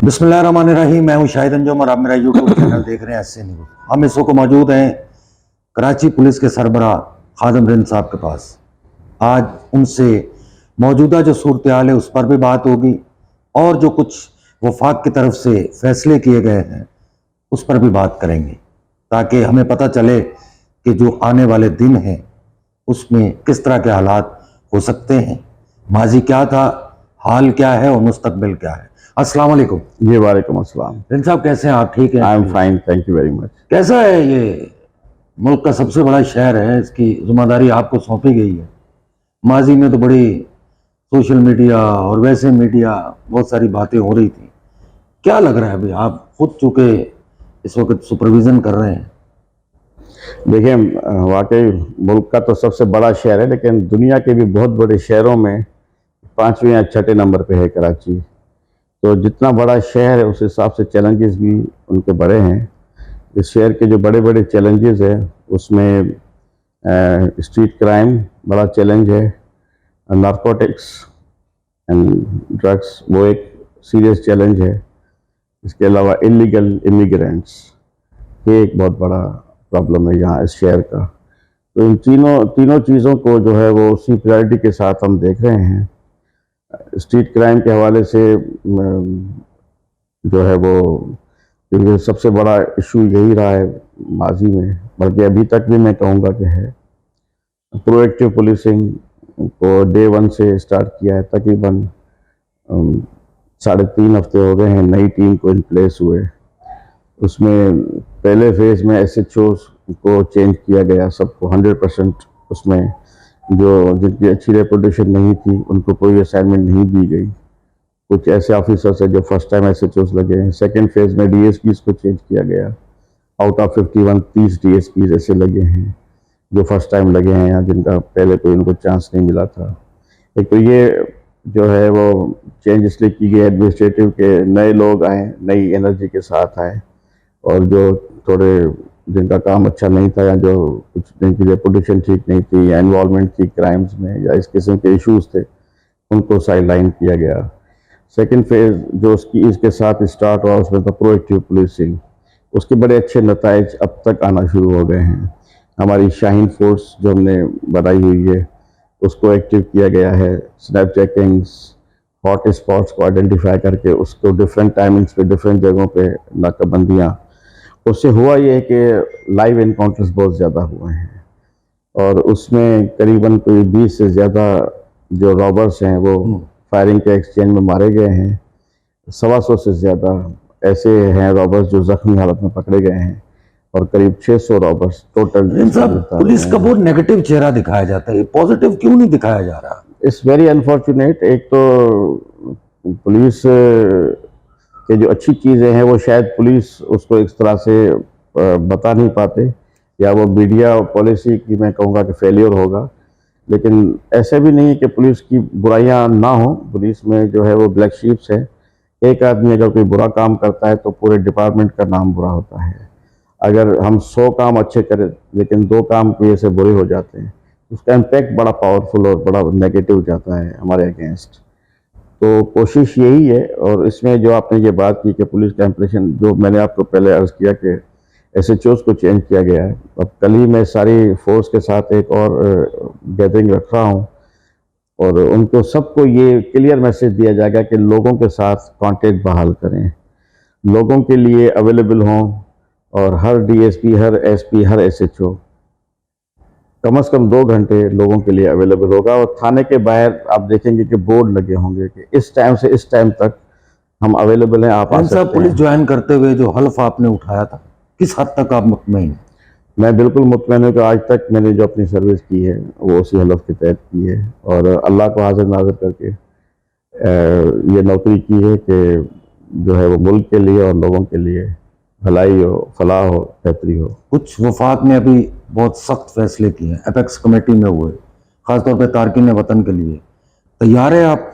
बिस्मिल्लाहिर्रहमानिर्रहीम। मैं हूं शाहिद अंजुम और आप मेरा यूट्यूब चैनल देख रहे हैं एसए न्यूज़। हम इस वक्त मौजूद हैं कराची पुलिस के सरबराह खादिम रिंद साहब के पास। आज उनसे मौजूदा जो सूरत हाल है उस पर भी बात होगी और जो कुछ वफाक की तरफ से फैसले किए गए हैं उस पर भी बात करेंगे, ताकि हमें पता चले कि जो आने वाले दिन हैं उसमें किस तरह के हालात हो सकते हैं, माजी क्या था, हाल क्या है और मुस्तकबिल क्या है। अस्सलाम वालेकुम। जी वालेकुम अस्सलाम। रिंद साहब कैसे हैं आप? ठीक हैं? I am fine, thank you very much. कैसा है ये मुल्क का सबसे बड़ा शहर है, इसकी जिम्मेदारी आपको सौंपी गई है। माजी में तो बड़ी सोशल मीडिया और वैसे मीडिया बहुत सारी बातें हो रही थी, क्या लग रहा है अभी आप खुद चूंकि इस वक्त सुपरविजन कर रहे हैं? देखिए, वाकई मुल्क का तो सबसे बड़ा शहर है, लेकिन दुनिया के भी बहुत बड़े शहरों में पाँचवें या छठे नंबर पे है कराची। तो जितना बड़ा शहर है उस हिसाब से चैलेंजेस भी उनके बड़े हैं। इस शहर के जो बड़े बड़े चैलेंजेस है उसमें स्ट्रीट क्राइम बड़ा चैलेंज है, नारकोटिक्स एंड ड्रग्स वो एक सीरियस चैलेंज है। इसके अलावा इलीगल इमिग्रेंट्स, ये एक बहुत बड़ा प्रॉब्लम है यहाँ इस शहर का। तो इन तीनों चीज़ों को जो है वो उसी प्रायोरिटी के साथ हम देख रहे हैं। स्ट्रीट क्राइम के हवाले से जो है वो, क्योंकि सबसे बड़ा इशू यही रहा है माजी में, बल्कि अभी तक भी मैं कहूँगा कि है। प्रोएक्टिव पुलिसिंग को डे वन से स्टार्ट किया है, तकरीबन 3.5 हफ्ते हो गए हैं नई टीम को इन प्लेस हुए। उसमें पहले फेज में SHOs को चेंज किया गया, सबको 100%। उसमें जो जिनकी अच्छी रेपुटेशन नहीं थी उनको कोई असाइनमेंट नहीं दी गई। कुछ ऐसे ऑफिसर्स हैं जो फर्स्ट टाइम SHOs लगे हैं। सेकेंड फेज में DSPs को चेंज किया गया। आउट ऑफ 51 30 DSPs ऐसे लगे हैं जो फर्स्ट टाइम लगे हैं यहाँ, जिनका पहले कोई उनको चांस नहीं मिला था। एक तो ये जो है वो चेंज इसलिए की गई एडमिनिस्ट्रेटिव के, नए लोग आए, नई एनर्जी के साथ आए, और जो थोड़े जिनका काम अच्छा नहीं था या जो कुछ जिनकी रेपुटेशन ठीक नहीं थी या इन्वॉल्वमेंट थी क्राइम्स में या इस किस्म के इश्यूज थे, उनको साइडलाइन किया गया। सेकंड फेज जो इसके साथ स्टार्ट हुआ उसमें था प्रोएक्टिव पुलिसिंग। उसके बड़े अच्छे नताइज अब तक आना शुरू हो गए हैं। हमारी शाहीन फोर्स जो हमने बनाई हुई है उसको एक्टिव किया गया है। स्नैप चेकिंग्स, हॉट स्पॉट्स को आइडेंटिफाई करके उसको डिफरेंट टाइमिंग्स पे डिफरेंट जगहों पे नाकाबंदियाँ। उससे हुआ ये कि लाइव इनकाउंटर्स बहुत ज़्यादा हुए हैं और उसमें करीबन कोई 20 से ज़्यादा जो रॉबर्स हैं वो फायरिंग के एक्सचेंज में मारे गए हैं। 125 से ज़्यादा ऐसे हैं रॉबर्स जो जख्मी हालत में पकड़े गए हैं और करीब 600 रॉबर्स टोटल। पुलिस का बहुत नेगेटिव चेहरा दिखाया जाता है, पॉजिटिव क्यों नहीं दिखाया जा रहा? It's very unfortunate. एक तो पुलिस के जो अच्छी चीज़ें हैं वो शायद पुलिस उसको इस तरह से बता नहीं पाते, या वो मीडिया पॉलिसी की मैं कहूँगा कि फेलियर होगा। लेकिन ऐसा भी नहीं है कि पुलिस की बुराइयां ना हो। पुलिस में जो है वो ब्लैक शीप्स है। एक आदमी अगर कोई बुरा काम करता है तो पूरे डिपार्टमेंट का नाम बुरा होता है। अगर हम 100 काम अच्छे करें लेकिन 2 काम कोई ऐसे बुरे हो जाते हैं, उसका इम्पैक्ट बड़ा पावरफुल और बड़ा नेगेटिव जाता है हमारे अगेंस्ट। तो कोशिश यही है। और इसमें जो आपने ये बात की कि पुलिस का इम्प्रेशन, जो मैंने आपको पहले अर्ज़ किया कि SHOs को चेंज किया गया है। अब कल ही मैं सारी फोर्स के साथ एक और गैदरिंग रख रहा हूँ और उनको सबको ये क्लियर मैसेज दिया जाएगा कि लोगों के साथ कांटेक्ट बहाल करें, लोगों के लिए अवेलेबल हों, और हर DSP, हर SP, हर SHO कम से कम 2 घंटे लोगों के लिए अवेलेबल होगा। और थाने के बाहर आप देखेंगे कि बोर्ड लगे होंगे कि इस टाइम से इस टाइम तक हम अवेलेबल हैं, आप आ सकते हैं। पुलिस ज्वाइन करते हुए जो हल्फ आपने उठाया था, किस हद तक आप मुतमईन हैं? मैं बिल्कुल मुतमईन हूँ कि आज तक मैंने जो अपनी सर्विस की है वो उसी हलफ के तहत की है, और अल्लाह को हाजिर नाज़िर करके ये नौकरी की है कि जो है वो मुल्क के लिए और लोगों के लिए भलाई हो, फलाह हो, बेहतरी हो। कुछ वफाक ने अभी बहुत सख्त फैसले किए हैं, एपेक्स कमेटी में हुए, खासतौर पर तारकिन वतन के लिए। तैयार है आप?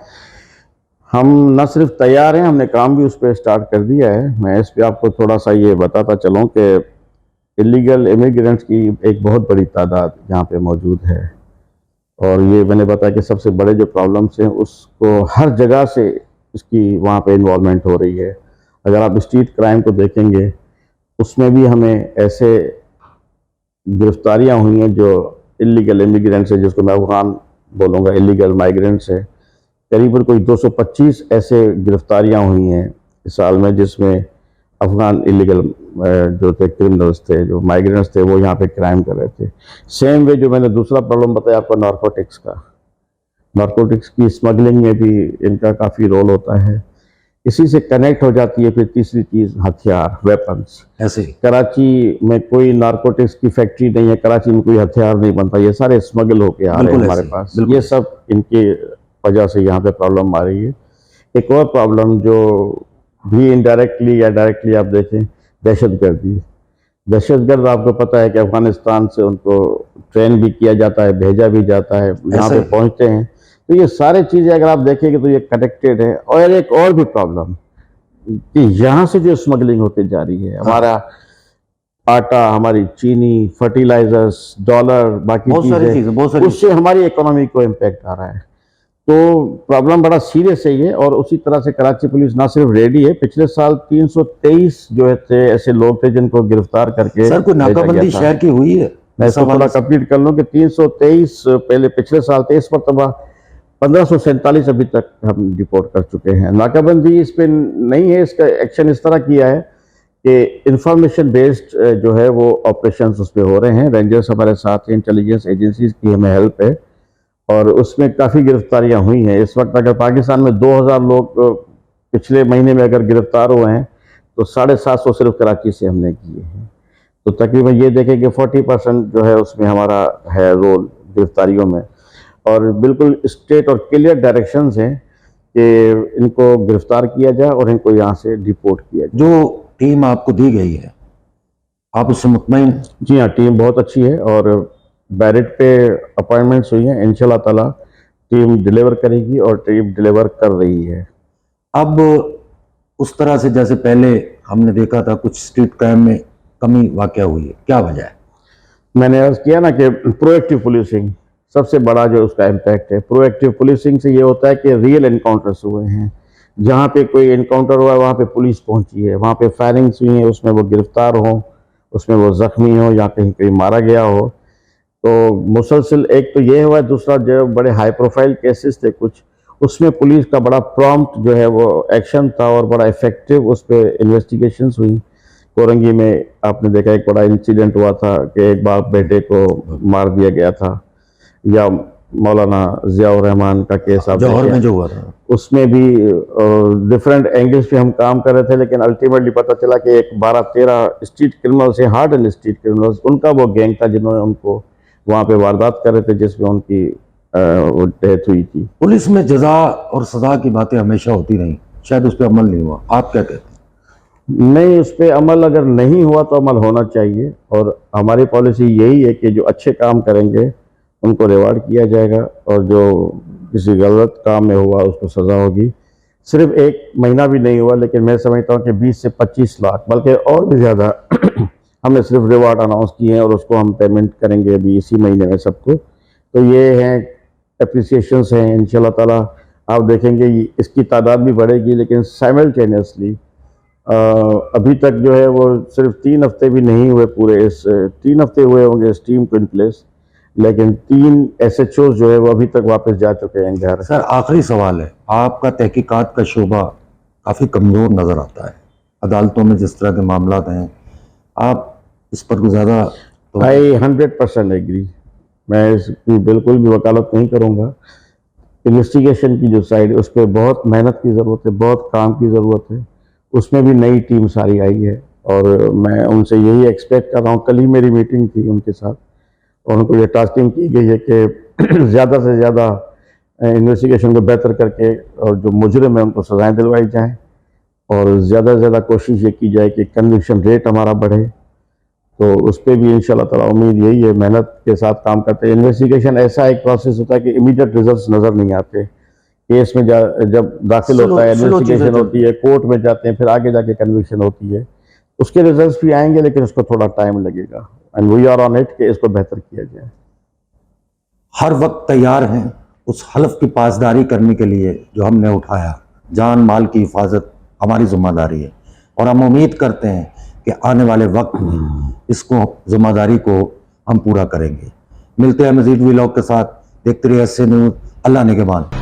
हम न सिर्फ तैयार हैं, हमने काम भी उस पर स्टार्ट कर दिया है। मैं इस पर आपको थोड़ा सा ये बताता चलूँ कि इलीगल इमिग्रेंट्स की एक बहुत बड़ी तादाद यहाँ पे मौजूद है, और ये मैंने बताया कि सबसे बड़े जो प्रॉब्लम्स हैं उसको हर जगह से इसकी वहाँ पे इन्वॉल्वमेंट हो रही है। अगर आप स्ट्रीट क्राइम को देखेंगे उसमें भी हमें ऐसे गिरफ्तारियां हुई हैं जो इलीगल इमिग्रेंट्स है, जिसको मैं अफगान बोलूँगा, इलीगल माइग्रेंट्स है। करीबन कोई 225 ऐसे गिरफ्तारियां हुई हैं इस साल में, जिसमें अफगान इलीगल जो थे क्रिमिनल्स थे, जो माइग्रेंट्स थे, वो यहाँ पे क्राइम कर रहे थे। सेम वे जो मैंने दूसरा प्रॉब्लम बताया आपको नारकोटिक्स का, नारकोटिक्स की स्मगलिंग में भी इनका काफ़ी रोल होता है। इसी से कनेक्ट हो जाती है फिर तीसरी चीज़, हथियार, वेपन्स। ऐसे ही कराची में कोई नारकोटिक्स की फैक्ट्री नहीं है, कराची में कोई हथियार नहीं बनता, ये सारे स्मगल होके आ रहे हैं बिल्कुल हमारे ऐसे, पास। बिल्कुल ये सब इनके वजह से यहाँ पे प्रॉब्लम आ रही है। एक और प्रॉब्लम जो भी इनडायरेक्टली या डायरेक्टली आप देखें, दहशतगर्दी। दहशतगर्द आपको पता है कि अफगानिस्तान से उनको ट्रेन भी किया जाता है, भेजा भी जाता है, यहाँ ऐसे पे ही। पहुँचते हैं। तो ये सारी चीज़ें अगर आप देखेंगे तो ये कनेक्टेड है। और एक और भी प्रॉब्लम कि यहाँ से जो स्मगलिंग होती जा रही है, हमारा आटा, हमारी चीनी, फर्टिलाइजर्स, डॉलर, बाकी बहुत सारी चीजें, बहुत सारी उससे हमारी इकोनॉमी को इम्पैक्ट आ रहा है। तो प्रॉब्लम बड़ा सीरियस है ये। और उसी तरह से कराची पुलिस ना सिर्फ रेडी है, पिछले साल 323 जो थे ऐसे लोग थे जिनको गिरफ्तार करके सर कोई भेजा गया नाकाबंदी था। शहर की हुई है? मैं इस इसको थोड़ा हवाले से कंप्लीट कर लूँ कि 323 पहले पिछले साल थे, इस मरतबा 1547 अभी तक हम रिपोर्ट कर चुके हैं। नाकाबंदी इस पे नहीं है, इसका एक्शन इस तरह किया है कि इंफॉर्मेशन बेस्ड जो है वो ऑपरेशंस उस पर हो रहे हैं। रेंजर्स हमारे साथ हैं, इंटेलिजेंस एजेंसीज की हमें हेल्प है और उसमें काफ़ी गिरफ्तारियां हुई हैं। इस वक्त अगर पाकिस्तान में 2000 लोग पिछले महीने में अगर गिरफ्तार हुए हैं तो 750 सिर्फ कराची से हमने किए हैं। तो तकरीबन ये देखें कि 40% जो है उसमें हमारा है रोल गिरफ्तारियों में। और बिल्कुल स्ट्रेट और क्लियर डायरेक्शंस हैं कि इनको गिरफ्तार किया जाए और इनको यहाँ से डिपोर्ट किया जाए। जो टीम आपको दी गई है, आप उससे मुतमईन? जी हाँ, टीम बहुत अच्छी है और बैरिट पे अपॉइंटमेंट्स हुई हैं। इंशाल्लाह ताला टीम डिलीवर करेगी और टीम डिलीवर कर रही है। अब उस तरह से जैसे पहले हमने देखा था कुछ स्ट्रीट क्राइम में कमी वाकया हुई है, क्या वजह है? मैंने अर्ज किया ना कि प्रोएक्टिव पुलिसिंग सबसे बड़ा जो उसका इम्पैक्ट है। प्रोएक्टिव पुलिसिंग से ये होता है कि रियल एनकाउंटर्स हुए हैं, जहाँ पे कोई एनकाउंटर हुआ है वहाँ पे पुलिस पहुँची है, वहाँ पे फायरिंग्स हुई हैं, उसमें वो गिरफ्तार हो, उसमें वो जख्मी हो या कहीं कहीं मारा गया हो। तो मुसलसल एक तो ये हुआ, दूसरा जो बड़े हाई प्रोफाइल केसेस थे कुछ, उसमें पुलिस का बड़ा प्रॉम्प्ट जो है वो एक्शन था और बड़ा इफेक्टिव उस पर इन्वेस्टिगेशंस हुई। कोरंगी में आपने देखा एक बड़ा इंसिडेंट हुआ था कि एक बाप बेटे को मार दिया गया था, या मौलाना ज़ियाउर रहमान का केस आप जौहर देखें, में जो हुआ था, उसमें भी डिफरेंट एंगल्स पे हम काम कर रहे थे, लेकिन अल्टीमेटली पता चला कि एक 12-13 स्ट्रीट क्रिमिनल्स हैं, हार्ड एंड स्ट्रीट क्रिमिनल्स, उनका वो गैंग था जिन्होंने उनको वहाँ पे वारदात कर रहे थे जिसमें उनकी वो डेथ हुई थी। पुलिस में जजा और सजा की बातें हमेशा होती रही, शायद उस पर अमल नहीं हुआ, आप क्या कहते हैं? नहीं, उस पर अमल अगर नहीं हुआ तो अमल होना चाहिए और हमारी पॉलिसी यही है कि जो अच्छे काम करेंगे उनको रिवार्ड किया जाएगा और जो किसी गलत काम में हुआ उसको सज़ा होगी। सिर्फ एक महीना भी नहीं हुआ, लेकिन मैं समझता हूँ कि 20 से 25 लाख बल्कि और भी ज़्यादा हमने सिर्फ रिवार्ड अनाउंस किए हैं और उसको हम पेमेंट करेंगे अभी इसी महीने में सबको। तो ये हैं अप्रिसिएशंस हैं। इंशाल्लाह ताला आप देखेंगे इसकी तादाद भी बढ़ेगी, लेकिन साइमल्टेनियसली अभी तक जो है वो सिर्फ 3 हफ्ते भी नहीं हुए पूरे, इस 3 हफ्ते हुए होंगे इस टीम को इन प्लेस, लेकिन 3 SHOs जो है वो अभी तक वापस जा चुके हैं घर। सर आखिरी सवाल है, आपका तहकीकात का शोबा काफ़ी कमज़ोर नज़र आता है, अदालतों में जिस तरह के मामला हैं, आप इस पर ज़्यादा तो आई 100% एग्री। मैं इसकी बिल्कुल भी वकालत नहीं करूँगा। इन्वेस्टिगेशन की जो साइड है उस पर बहुत मेहनत की ज़रूरत है, बहुत काम की ज़रूरत है। उसमें भी नई टीम सारी आई है और मैं उनसे यही एक्सपेक्ट कर रहा हूँ। कल ही मेरी मीटिंग थी उनके साथ और उनको ये टास्किंग की गई है कि ज़्यादा से ज़्यादा इन्वेस्टिगेशन को बेहतर करके और जो मुजरिम है उनको सज़ाएँ दिलवाई जाएँ और ज़्यादा से ज़्यादा कोशिश ये की जाए कि कन्विक्शन रेट हमारा बढ़े। तो उस पर भी इंशाल्लाह ताला उम्मीद यही है, मेहनत के साथ काम करते हैं। इन्वेस्टिगेशन ऐसा एक प्रोसेस होता है कि इमीडिएट रिजल्ट्स नज़र नहीं आते। केस में जब दाखिल होता है, इन्वेस्टिगेशन होती है, कोर्ट में जाते हैं, फिर आगे जाके कन्विक्शन होती है, उसके रिजल्ट्स भी आएंगे लेकिन उसको थोड़ा टाइम लगेगा। And we are on it कि इसको बेहतर किया जाए। हर वक्त तैयार हैं उस हलफ की पासदारी करने के लिए जो हमने उठाया। जान माल की हिफाजत हमारी जिम्मेदारी है। और हम उम्मीद करते हैं कि आने वाले वक्त में इसको जिम्मेदारी को हम पूरा करेंगे। मिलते हैं मजीद व्लॉग के साथ। देखते रहिए SC न्यूज़। अल्लाह निगहबान।